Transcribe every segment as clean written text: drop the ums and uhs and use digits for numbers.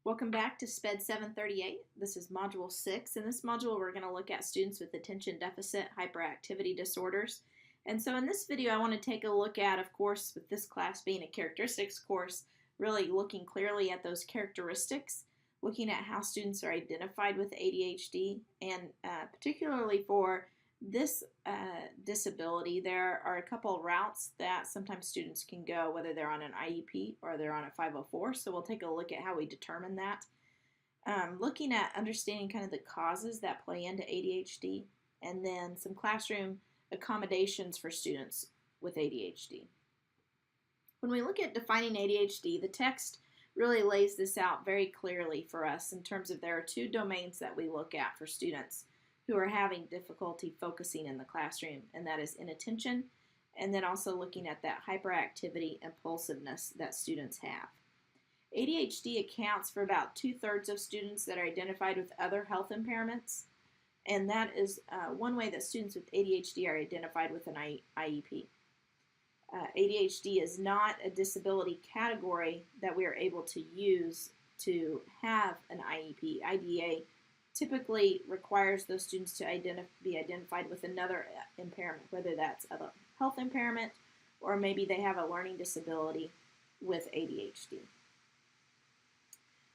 Welcome back to SPED 738. This is Module 6. In this module, we're going to look at students with attention deficit hyperactivity disorders. And so in this video, I want to take a look at, of course, with this class being a characteristics course, really looking clearly at those characteristics, looking at how students are identified with ADHD, and particularly for this disability, there are a couple of routes that sometimes students can go, whether they're on an IEP or they're on a 504. So we'll take a look at how we determine that. Looking at understanding kind of the causes that play into ADHD, and then some classroom accommodations for students with ADHD. When we look at defining ADHD, the text really lays this out very clearly for us in terms of there are two domains that we look at for students who are having difficulty focusing in the classroom, and that is inattention, and then also looking at that hyperactivity, impulsiveness that students have. ADHD accounts for about 2/3 of students that are identified with other health impairments, and that is one way that students with ADHD are identified with an IEP. ADHD is not a disability category that we are able to use to have an IEP. IDEA typically requires those students to be identified with another impairment, whether that's a health impairment or maybe they have a learning disability with ADHD.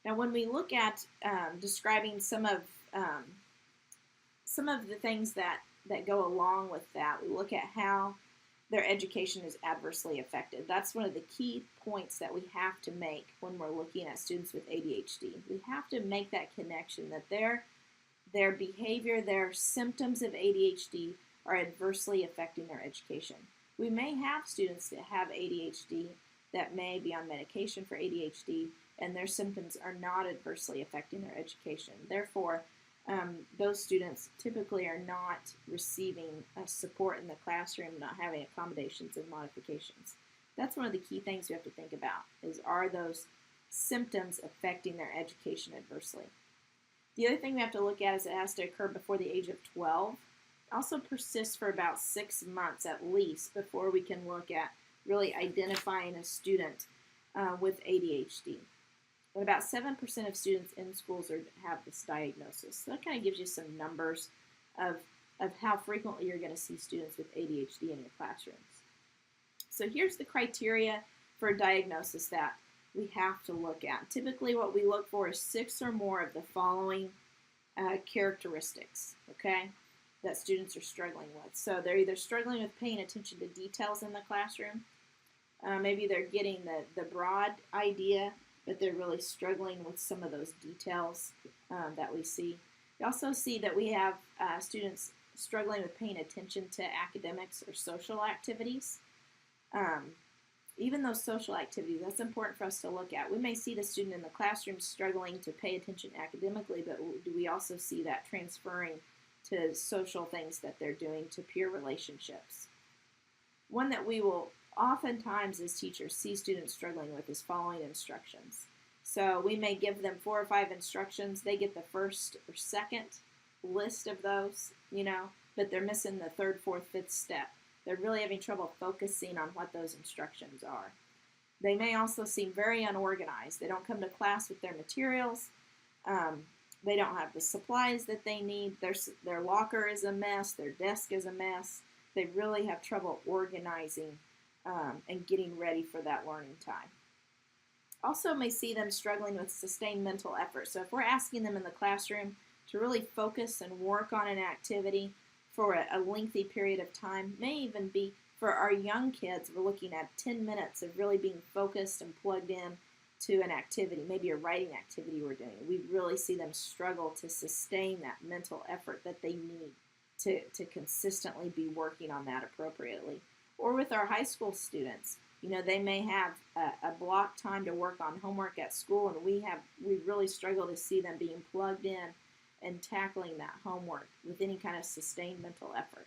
Now, when we look at describing some of the things that go along with that, we look at how their education is adversely affected. That's one of the key points that we have to make when we're looking at students with ADHD. We have to make that connection that their behavior, their symptoms of ADHD are adversely affecting their education. We may have students that have ADHD that may be on medication for ADHD, and their symptoms are not adversely affecting their education. Therefore, those students typically are not receiving support in the classroom, not having accommodations and modifications. That's one of the key things we have to think about, is are those symptoms affecting their education adversely? The other thing we have to look at is it has to occur before the age of 12. It also persists for about 6 months at least before we can look at really identifying a student with ADHD. But about 7% of students in schools have this diagnosis. So that kind of gives you some numbers of how frequently you're going to see students with ADHD in your classrooms. So here's the criteria for a diagnosis that we have to look at. Typically what we look for is 6 or more of the following characteristics, okay, that students are struggling with. So they're either struggling with paying attention to details in the classroom, maybe they're getting the broad idea, but they're really struggling with some of those details that we see. We also see that we have students struggling with paying attention to academics or social activities. Even those social activities, that's important for us to look at. We may see the student in the classroom struggling to pay attention academically, but do we also see that transferring to social things that they're doing, to peer relationships? One that we will oftentimes as teachers see students struggling with is following instructions. So we may give them 4 or 5 instructions. They get the first or second list of those, but they're missing the 3rd, 4th, 5th step. They're really having trouble focusing on what those instructions are. They may also seem very unorganized. They don't come to class with their materials. They don't have the supplies that they need. Their locker is a mess. Their desk is a mess. They really have trouble organizing and getting ready for that learning time. Also may see them struggling with sustained mental effort. So if we're asking them in the classroom to really focus and work on an activity for a lengthy period of time, may even be for our young kids, we're looking at 10 minutes of really being focused and plugged in to an activity, maybe a writing activity we're doing. We really see them struggle to sustain that mental effort that they need to consistently be working on that appropriately. Or with our high school students, they may have a block time to work on homework at school, and we really struggle to see them being plugged in and tackling that homework with any kind of sustained mental effort.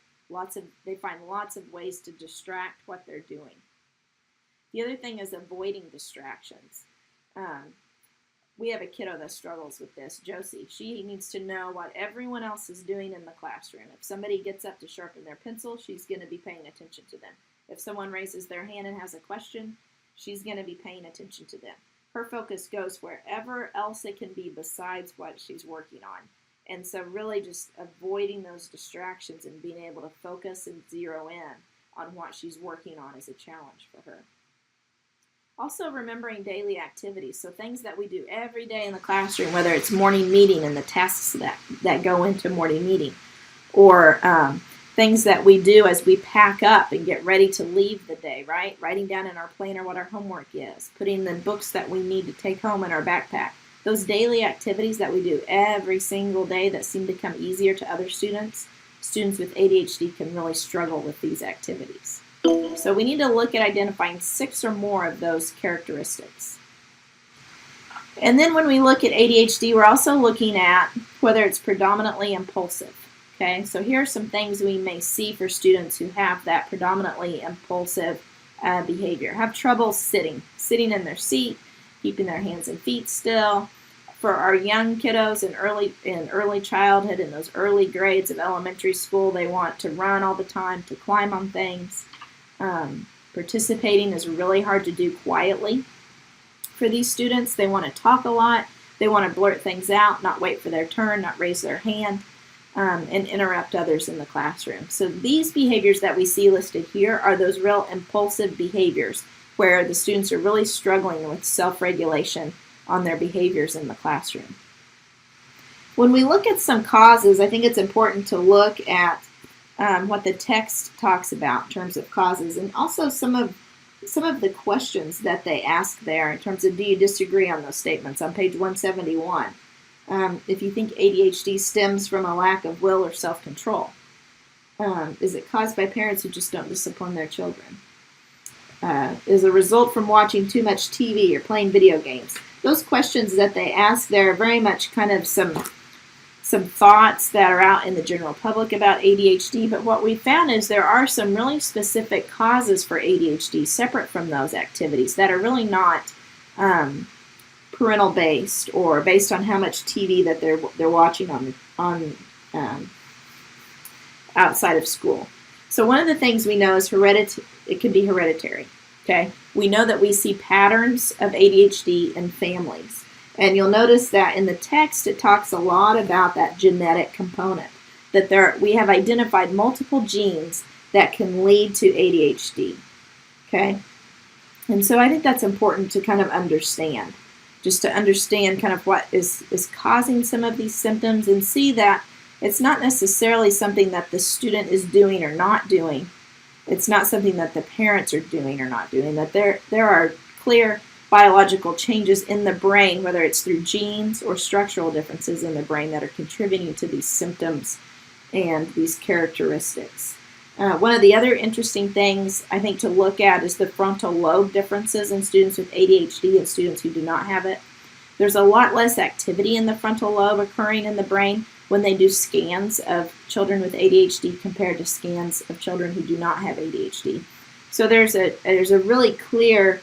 They find lots of ways to distract what they're doing. The other thing is avoiding distractions. We have a kiddo that struggles with this, Josie. She needs to know what everyone else is doing in the classroom. If somebody gets up to sharpen their pencil, she's going to be paying attention to them. If someone raises their hand and has a question, she's going to be paying attention to them. her focus goes wherever else it can be besides what she's working on. And so really just avoiding those distractions and being able to focus and zero in on what she's working on is a challenge for her. Also remembering daily activities, so things that we do every day in the classroom, whether it's morning meeting and the tasks that go into morning meeting, or things that we do as we pack up and get ready to leave the day, right? Writing down in our planner what our homework is, putting the books that we need to take home in our backpack. Those daily activities that we do every single day that seem to come easier to other students, students with ADHD can really struggle with these activities. So we need to look at identifying 6 or more of those characteristics. And then when we look at ADHD, we're also looking at whether it's predominantly impulsive. Okay, so here are some things we may see for students who have that predominantly impulsive behavior. Have trouble sitting in their seat, keeping their hands and feet still. For our young kiddos in early childhood, in those early grades of elementary school, they want to run all the time, to climb on things. Participating is really hard to do quietly. For these students, they want to talk a lot. They want to blurt things out, not wait for their turn, not raise their hand, and interrupt others in the classroom. So these behaviors that we see listed here are those real impulsive behaviors where the students are really struggling with self-regulation on their behaviors in the classroom. When we look at some causes, I think it's important to look at what the text talks about in terms of causes, and also some of the questions that they ask there in terms of, do you disagree on those statements on page 171? If you think ADHD stems from a lack of will or self-control, is it caused by parents who just don't discipline their children? Is a result from watching too much TV or playing video games? Those questions that they ask there are very much kind of some thoughts that are out in the general public about ADHD, but what we found is there are some really specific causes for ADHD separate from those activities that are really not parental based or based on how much TV that they're watching on outside of school. So one of the things we know is it can be hereditary. Okay, we know that we see patterns of ADHD in families. And you'll notice that in the text, it talks a lot about that genetic component, that we have identified multiple genes that can lead to ADHD, okay? And so I think that's important to kind of understand, just to understand kind of what is causing some of these symptoms and see that it's not necessarily something that the student is doing or not doing. It's not something that the parents are doing or not doing, that there are clear biological changes in the brain, whether it's through genes or structural differences in the brain that are contributing to these symptoms and these characteristics. One of the other interesting things I think to look at is the frontal lobe differences in students with ADHD and students who do not have it. There's a lot less activity in the frontal lobe occurring in the brain when they do scans of children with ADHD compared to scans of children who do not have ADHD. So there's a really clear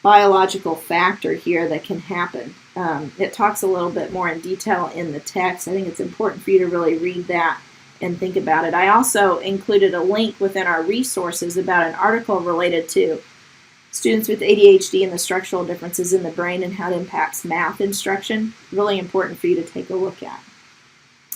biological factor here that can happen. It talks a little bit more in detail in the text. I think it's important for you to really read that and think about it. I also included a link within our resources about an article related to students with ADHD and the structural differences in the brain and how it impacts math instruction. Really important for you to take a look at.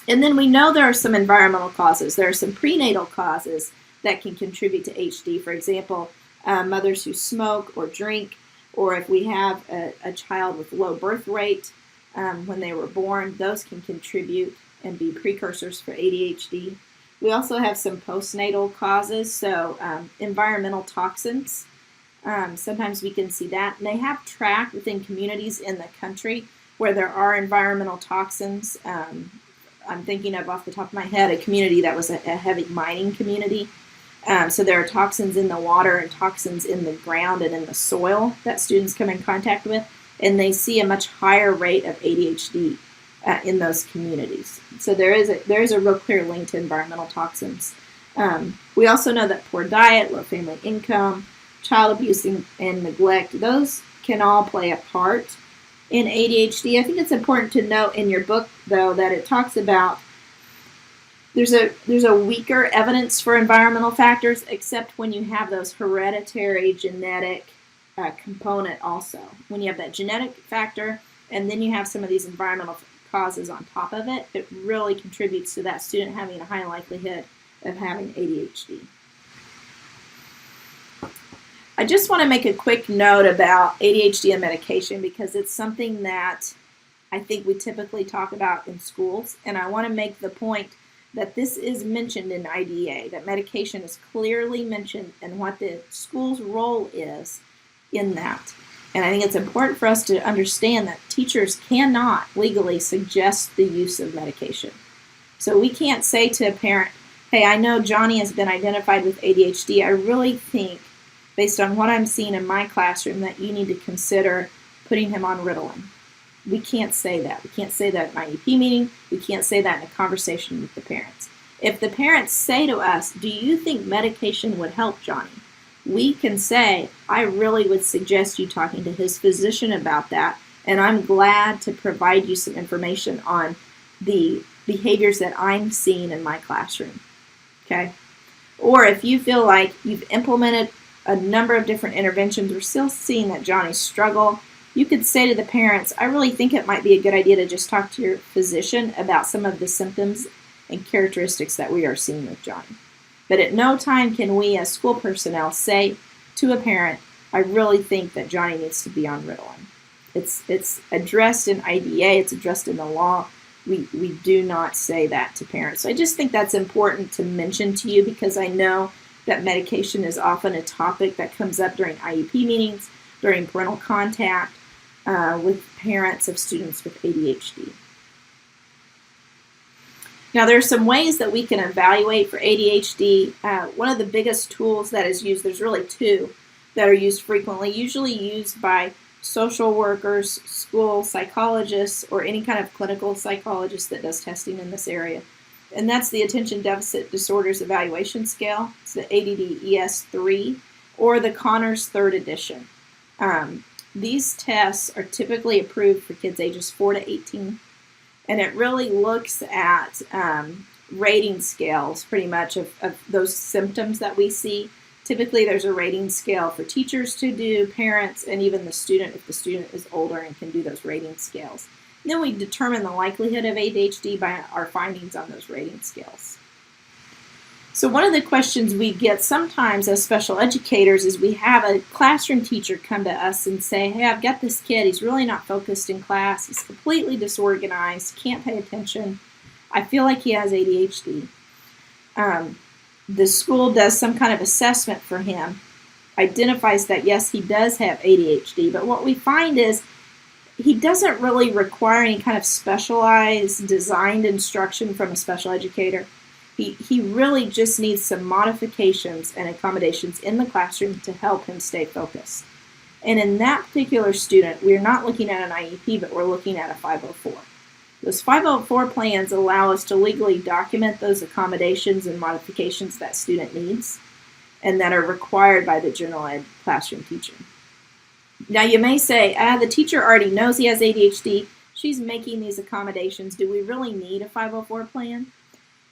And then we know there are some environmental causes. There are some prenatal causes that can contribute to HD. For example, mothers who smoke or drink, or if we have a child with low birth weight when they were born, those can contribute and be precursors for ADHD. We also have some postnatal causes, so environmental toxins. Sometimes we can see that. And they have tracked within communities in the country where there are environmental toxins. I'm thinking of, off the top of my head, a community that was a heavy mining community. So there are toxins in the water and toxins in the ground and in the soil that students come in contact with, and they see a much higher rate of ADHD in those communities. So there is a real clear link to environmental toxins. We also know that poor diet, low family income, child abuse and neglect, those can all play a part in ADHD. I think it's important to note in your book, though, that it talks about there's a weaker evidence for environmental factors, except when you have those hereditary genetic component also. When you have that genetic factor and then you have some of these environmental causes on top of it, it really contributes to that student having a high likelihood of having ADHD. I just want to make a quick note about ADHD and medication because it's something that I think we typically talk about in schools, and I want to make the point that this is mentioned in IDEA, that medication is clearly mentioned and what the school's role is in that. And I think it's important for us to understand that teachers cannot legally suggest the use of medication. So we can't say to a parent, hey, I know Johnny has been identified with ADHD. I really think, based on what I'm seeing in my classroom, that you need to consider putting him on Ritalin. We can't say that. We can't say that in an IEP meeting. We can't say that in a conversation with the parents. If the parents say to us, do you think medication would help Johnny? We can say, I really would suggest you talking to his physician about that, and I'm glad to provide you some information on the behaviors that I'm seeing in my classroom. Okay? Or if you feel like you've implemented a number of different interventions, we're still seeing that Johnny struggle, you could say to the parents, I really think it might be a good idea to just talk to your physician about some of the symptoms and characteristics that we are seeing with Johnny. But at no time can we as school personnel say to a parent, I really think that Johnny needs to be on Ritalin. It's addressed in IDEA, it's addressed in the law. We do not say that to parents. So I just think that's important to mention to you because I know that medication is often a topic that comes up during IEP meetings, during parental contact with parents of students with ADHD. Now, there are some ways that we can evaluate for ADHD. One of the biggest tools that is used, there's really two that are used frequently, usually used by social workers, school psychologists, or any kind of clinical psychologist that does testing in this area. And that's the Attention Deficit Disorders Evaluation Scale. It's the ADD-ES3 or the Connors 3rd edition. These tests are typically approved for kids ages 4 to 18. And it really looks at rating scales pretty much of those symptoms that we see. Typically there's a rating scale for teachers to do, parents, and even the student if the student is older and can do those rating scales. And then we determine the likelihood of ADHD by our findings on those rating scales. So one of the questions we get sometimes as special educators is we have a classroom teacher come to us and say, hey, I've got this kid, he's really not focused in class, he's completely disorganized, can't pay attention, I feel like he has ADHD. The school does some kind of assessment for him, identifies that yes, he does have ADHD, but what we find is he doesn't really require any kind of specialized, designed instruction from a special educator. He really just needs some modifications and accommodations in the classroom to help him stay focused. And in that particular student, we're not looking at an IEP, but we're looking at a 504. Those 504 plans allow us to legally document those accommodations and modifications that student needs and that are required by the general ed classroom teacher. Now you may say, the teacher already knows he has ADHD, she's making these accommodations, do we really need a 504 plan?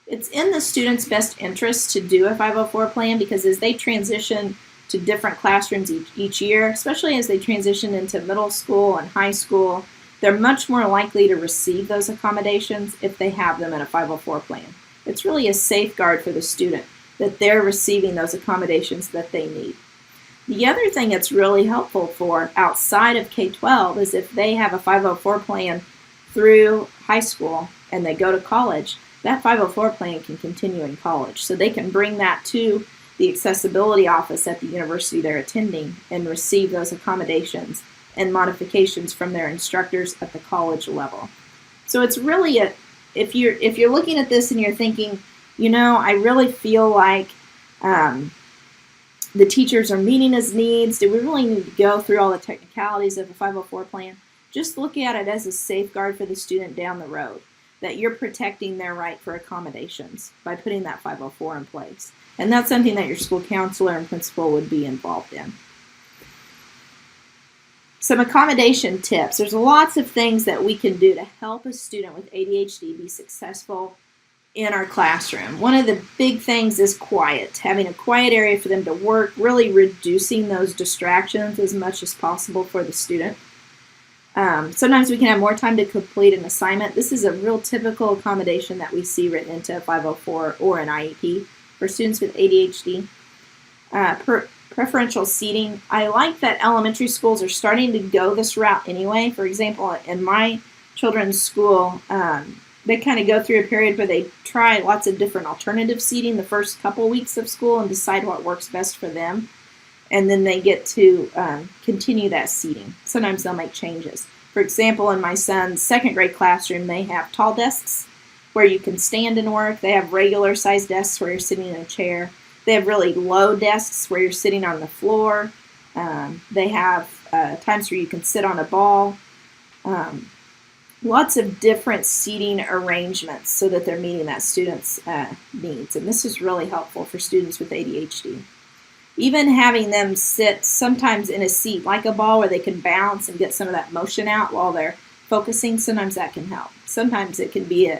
It's in the student's best interest to do a 504 plan because as they transition to different classrooms each year, especially as they transition into middle school and high school, they're much more likely to receive those accommodations if they have them in a 504 plan. It's really a safeguard for the student that they're receiving those accommodations that they need. The other thing it's really helpful for outside of K-12 is if they have a 504 plan through high school and they go to college, that 504 plan can continue in college. So they can bring that to the accessibility office at the university they're attending and receive those accommodations and modifications from their instructors at the college level. So it's really if you're looking at this and you're thinking, you know, I really feel like the teachers are meeting his needs, do we really need to go through all the technicalities of a 504 plan? Just look at it as a safeguard for the student down the road, that you're protecting their right for accommodations by putting that 504 in place. And that's something that your school counselor and principal would be involved in. Some accommodation tips. There's lots of things that we can do to help a student with ADHD be successful in our classroom. One of the big things is quiet, having a quiet area for them to work, really reducing those distractions as much as possible for the student. Sometimes we can have more time to complete an assignment. This is a real typical accommodation that we see written into 504 or an IEP for students with ADHD. Preferential seating. I like that elementary schools are starting to go this route anyway. For example, in my children's school, they kind of go through a period where they try lots of different alternative seating the first couple weeks of school and decide what works best for them. And then they get to continue that seating. Sometimes they'll make changes. For example, in my son's second grade classroom, they have tall desks where you can stand and work. They have regular sized desks where you're sitting in a chair. They have really low desks where you're sitting on the floor. They have times where you can sit on a ball. Lots of different seating arrangements so that they're meeting that student's needs. And this is really helpful for students with ADHD. Even having them sit sometimes in a seat like a ball where they can bounce and get some of that motion out while they're focusing, sometimes that can help. Sometimes it can be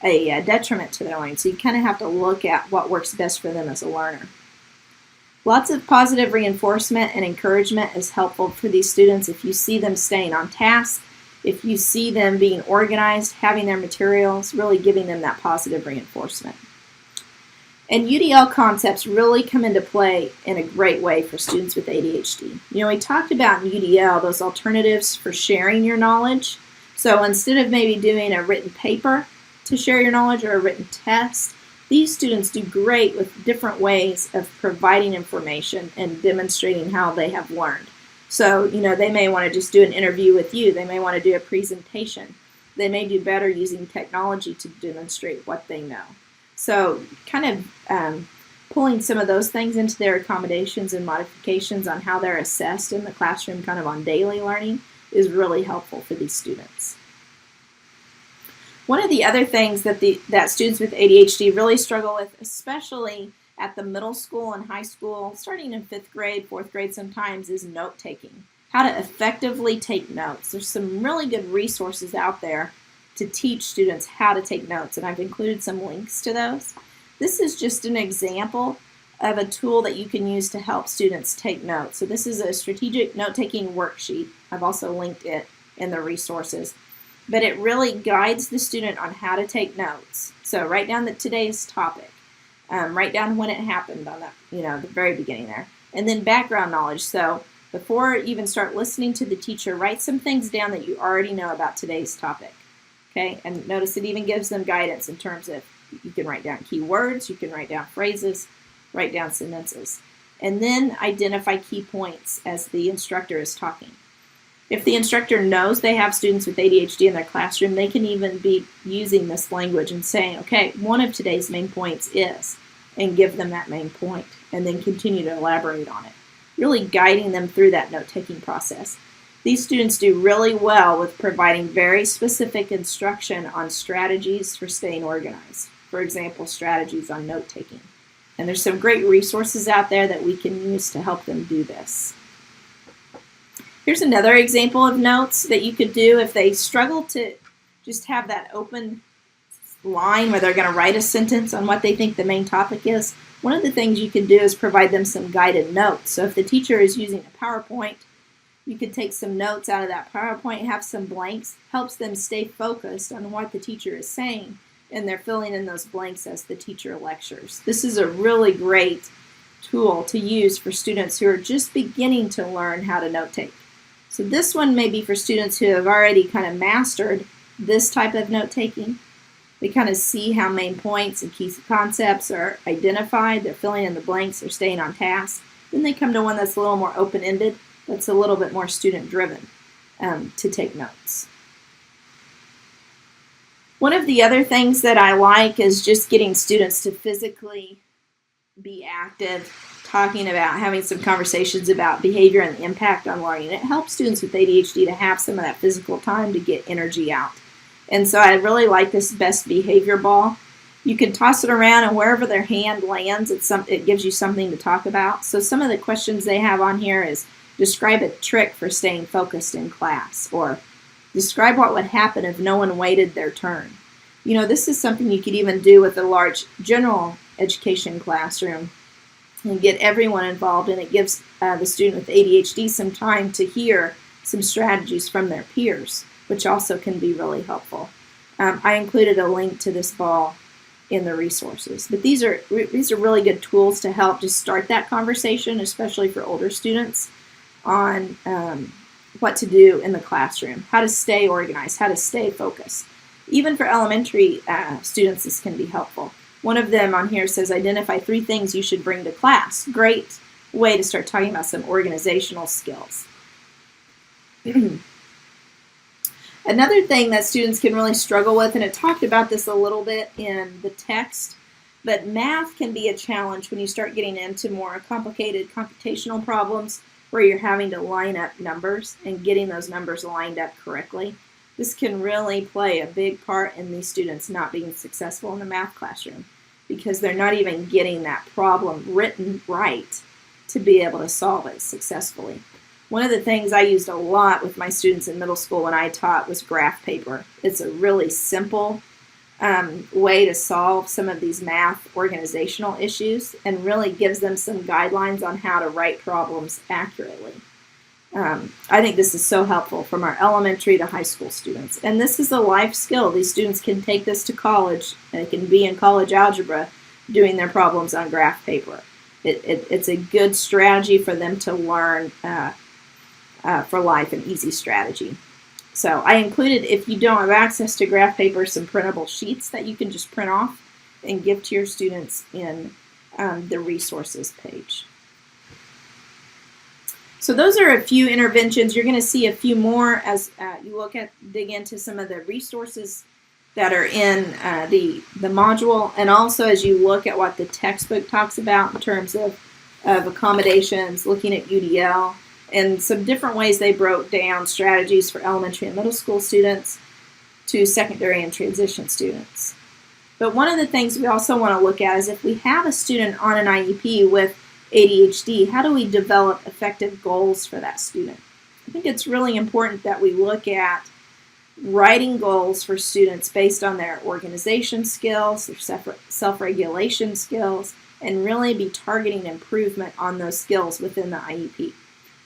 a detriment to their learning. So you kind of have to look at what works best for them as a learner. Lots of positive reinforcement and encouragement is helpful for these students. If you see them staying on task, if you see them being organized, having their materials, really giving them that positive reinforcement. And UDL concepts really come into play in a great way for students with ADHD. You know, we talked about in UDL those alternatives for sharing your knowledge. So instead of maybe doing a written paper to share your knowledge or a written test, these students do great with different ways of providing information and demonstrating how they have learned. So, you know, they may want to just do an interview with you. They may want to do a presentation. They may do better using technology to demonstrate what they know. So kind of pulling some of those things into their accommodations and modifications on how they're assessed in the classroom kind of on daily learning is really helpful for these students. One of the other things that students with ADHD really struggle with, especially at the middle school and high school, starting in 5th grade, 4th grade sometimes, is note taking. How to effectively take notes. There's some really good resources out there to teach students how to take notes, and I've included some links to those. This is just an example of a tool that you can use to help students take notes. So this is a strategic note-taking worksheet. I've also linked it in the resources. But it really guides the student on how to take notes. So write down today's topic. Write down when it happened on the very beginning there. And then background knowledge. So before you even start listening to the teacher, write some things down that you already know about today's topic. Okay, and notice it even gives them guidance in terms of you can write down keywords, you can write down phrases, write down sentences, and then identify key points as the instructor is talking. If the instructor knows they have students with ADHD in their classroom, they can even be using this language and saying, okay, one of today's main points is, and give them that main point, and then continue to elaborate on it, really guiding them through that note-taking process. These students do really well with providing very specific instruction on strategies for staying organized. For example, strategies on note-taking. And there's some great resources out there that we can use to help them do this. Here's another example of notes that you could do if they struggle to just have that open line where they're going to write a sentence on what they think the main topic is. One of the things you can do is provide them some guided notes. So if the teacher is using a PowerPoint, you could take some notes out of that PowerPoint, have some blanks, helps them stay focused on what the teacher is saying, and they're filling in those blanks as the teacher lectures. This is a really great tool to use for students who are just beginning to learn how to note take. So this one may be for students who have already kind of mastered this type of note taking. They kind of see how main points and key concepts are identified, they're filling in the blanks, they're staying on task. Then they come to one that's a little more open-ended, that's a little bit more student-driven to take notes. One of the other things that I like is just getting students to physically be active, talking about, having some conversations about behavior and the impact on learning. It helps students with ADHD to have some of that physical time to get energy out. And so I really like this best behavior ball. You can toss it around, and wherever their hand lands, it gives you something to talk about. So some of the questions they have on here is, describe a trick for staying focused in class, or describe what would happen if no one waited their turn. This is something you could even do with a large general education classroom and get everyone involved, and it gives the student with ADHD some time to hear some strategies from their peers, which also can be really helpful. I included a link to this ball in the resources, but these are really good tools to help just start that conversation, especially for older students, on what to do in the classroom, how to stay organized, how to stay focused. Even for elementary students, this can be helpful. One of them on here says, identify 3 things you should bring to class. Great way to start talking about some organizational skills. Another thing that students can really struggle with, and it talked about this a little bit in the text, but math can be a challenge when you start getting into more complicated computational problems where you're having to line up numbers and getting those numbers lined up correctly. This can really play a big part in these students not being successful in the math classroom because they're not even getting that problem written right to be able to solve it successfully. One of the things I used a lot with my students in middle school when I taught was graph paper. It's a really simple way to solve some of these math organizational issues and really gives them some guidelines on how to write problems accurately. I think this is so helpful from our elementary to high school students. And this is a life skill. These students can take this to college. They can be in college algebra doing their problems on graph paper. It's a good strategy for them to learn for life, an easy strategy. So I included, if you don't have access to graph paper, some printable sheets that you can just print off and give to your students in the resources page. So those are a few interventions. You're going to see a few more as you dig into some of the resources that are in the module, and also as you look at what the textbook talks about in terms of accommodations, looking at UDL, and some different ways they broke down strategies for elementary and middle school students to secondary and transition students. But one of the things we also want to look at is if we have a student on an IEP with ADHD, how do we develop effective goals for that student? I think it's really important that we look at writing goals for students based on their organization skills, their self-regulation skills, and really be targeting improvement on those skills within the IEP.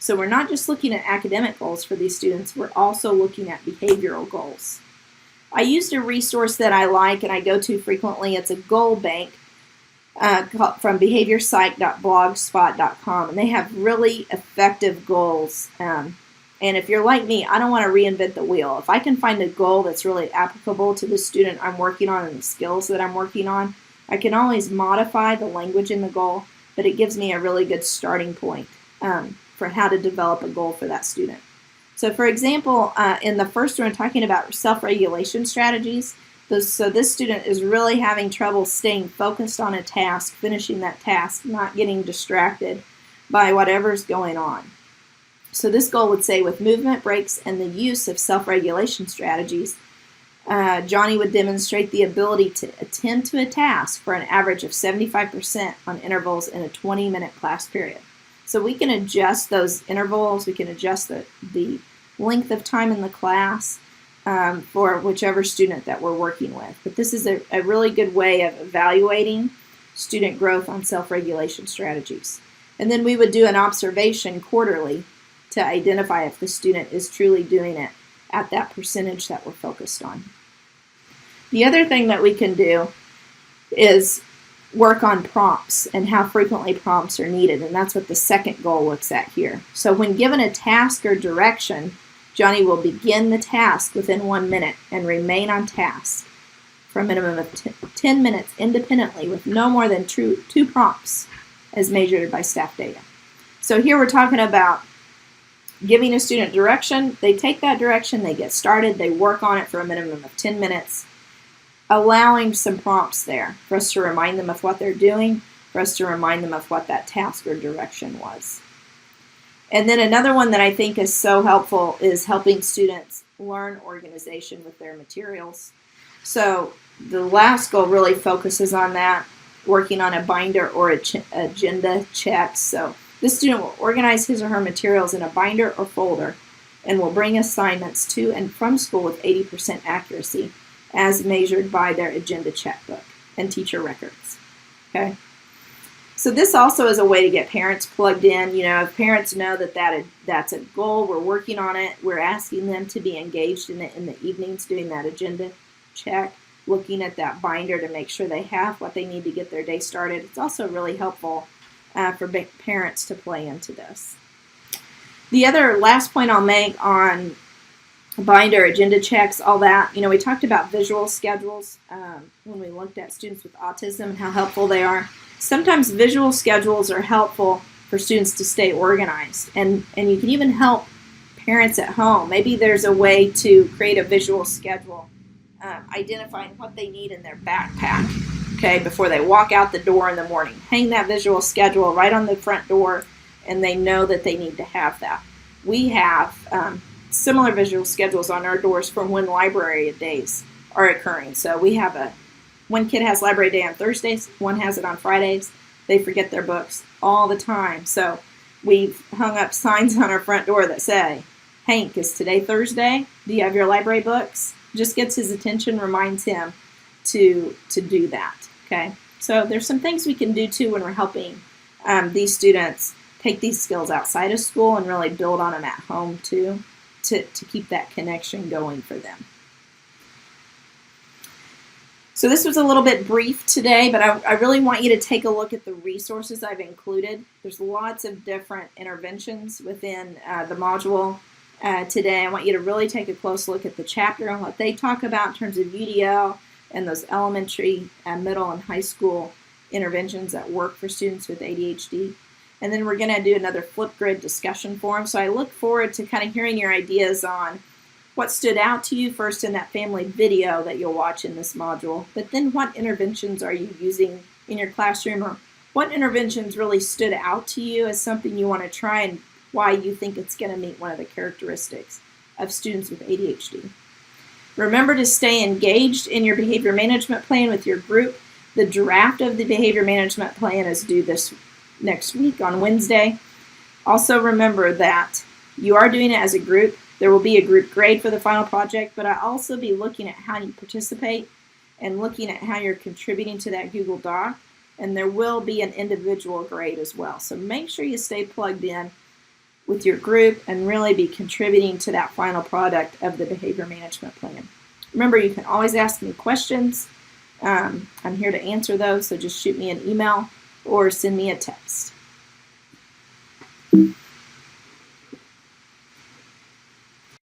So we're not just looking at academic goals for these students, we're also looking at behavioral goals. I used a resource that I like and I go to frequently. It's a goal bank from behaviorpsych.blogspot.com, and they have really effective goals. And if you're like me, I don't want to reinvent the wheel. If I can find a goal that's really applicable to the student I'm working on and the skills that I'm working on, I can always modify the language in the goal, but it gives me a really good starting point for how to develop a goal for that student. So for example, in the first one, talking about self-regulation strategies, so this student is really having trouble staying focused on a task, finishing that task, not getting distracted by whatever's going on. So this goal would say, with movement breaks and the use of self-regulation strategies, Johnny would demonstrate the ability to attend to a task for an average of 75% on intervals in a 20-minute class period. So we can adjust those intervals, we can adjust the length of time in the class for whichever student that we're working with. But this is a really good way of evaluating student growth on self-regulation strategies. And then we would do an observation quarterly to identify if the student is truly doing it at that percentage that we're focused on. The other thing that we can do is work on prompts and how frequently prompts are needed, and that's what the second goal looks at here. So when given a task or direction, Johnny will begin the task within 1 minute and remain on task for a minimum of 10 minutes independently with no more than two prompts as measured by staff data. So here we're talking about giving a student direction. They take that direction, they get started, they work on it for a minimum of 10 minutes, allowing some prompts there for us to remind them of what they're doing, for us to remind them of what that task or direction was. And then another one that I think is so helpful is helping students learn organization with their materials. So the last goal really focuses on that, working on a binder or agenda checks. So this student will organize his or her materials in a binder or folder and will bring assignments to and from school with 80% accuracy, as measured by their agenda checkbook and teacher records. Okay. So this also is a way to get parents plugged in. You know, if parents know that that's a goal, we're working on it, we're asking them to be engaged in it in the evenings, doing that agenda check, looking at that binder to make sure they have what they need to get their day started. It's also really helpful for parents to play into this. The other last point I'll make on binder, agenda checks, all that, you know, we talked about visual schedules when we looked at students with autism and how helpful they are. Sometimes visual schedules are helpful for students to stay organized, and you can even help parents at home. Maybe there's a way to create a visual schedule, identifying what they need in their backpack, okay, before they walk out the door in the morning. Hang that visual schedule right on the front door, and they know that they need to have that. We have similar visual schedules on our doors for when library days are occurring. So we have one kid has library day on Thursdays, one has it on Fridays. They forget their books all the time. So we've hung up signs on our front door that say, Hank, is today Thursday? Do you have your library books? Just gets his attention, reminds him to do that. Okay. So there's some things we can do too when we're helping these students take these skills outside of school and really build on them at home too, to keep that connection going for them. So this was a little bit brief today, but I really want you to take a look at the resources I've included. There's lots of different interventions within the module today. I want you to really take a close look at the chapter on what they talk about in terms of UDL and those elementary, middle, and high school interventions that work for students with ADHD. And then we're going to do another Flipgrid discussion forum. So I look forward to kind of hearing your ideas on what stood out to you first in that family video that you'll watch in this module, but then what interventions are you using in your classroom, or what interventions really stood out to you as something you want to try and why you think it's going to meet one of the characteristics of students with ADHD. Remember to stay engaged in your behavior management plan with your group. The draft of the behavior management plan is due this next week on Wednesday. Also remember that you are doing it as a group. There will be a group grade for the final project, but I'll also be looking at how you participate and looking at how you're contributing to that Google Doc, and there will be an individual grade as well. So make sure you stay plugged in with your group and really be contributing to that final product of the behavior management plan. Remember, you can always ask me questions. I'm here to answer those, so just shoot me an email or send me a text.